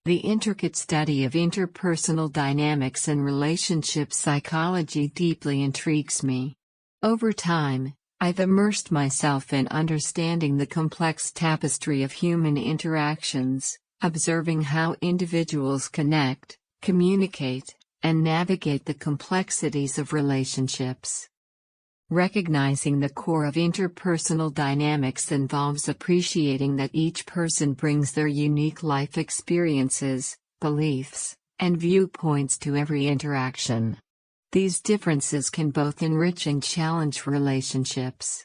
The intricate study of interpersonal dynamics and relationship psychology deeply intrigues me. Over time, I've immersed myself in understanding the complex tapestry of human interactions, observing how individuals connect, communicate, and navigate the complexities of relationships. Recognizing the core of interpersonal dynamics involves appreciating that each person brings their unique life experiences, beliefs, and viewpoints to every interaction. These differences can both enrich and challenge relationships.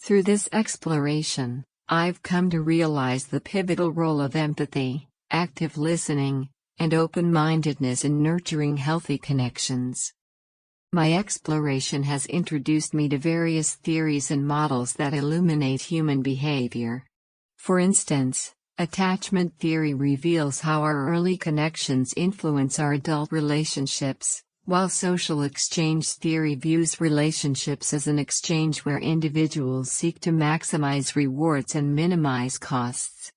Through this exploration, I've come to realize the pivotal role of empathy, active listening, and open-mindedness in nurturing healthy connections. My exploration has introduced me to various theories and models that illuminate human behavior. For instance, attachment theory reveals how our early connections influence our adult relationships, while social exchange theory views relationships as an exchange where individuals seek to maximize rewards and minimize costs.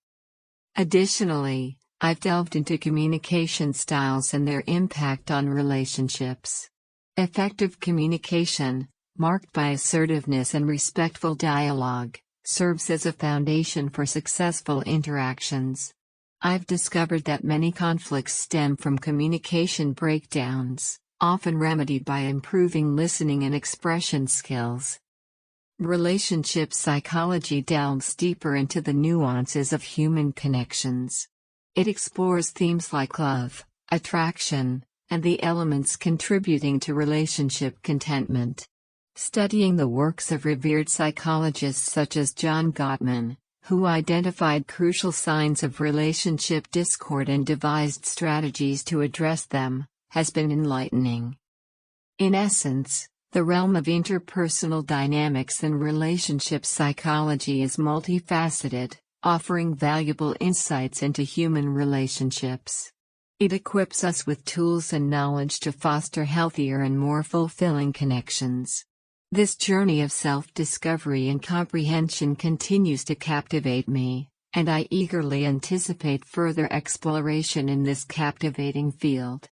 Additionally, I've delved into communication styles and their impact on relationships. Effective communication, marked by assertiveness and respectful dialogue, serves as a foundation for successful interactions. I've discovered that many conflicts stem from communication breakdowns, often remedied by improving listening and expression skills. Relationship psychology delves deeper into the nuances of human connections. It explores themes like love, attraction, and the elements contributing to relationship contentment. Studying the works of revered psychologists such as John Gottman, who identified crucial signs of relationship discord and devised strategies to address them, has been enlightening. In essence, the realm of interpersonal dynamics and relationship psychology is multifaceted, offering valuable insights into human relationships. It equips us with tools and knowledge to foster healthier and more fulfilling connections. This journey of self-discovery and comprehension continues to captivate me, and I eagerly anticipate further exploration in this captivating field.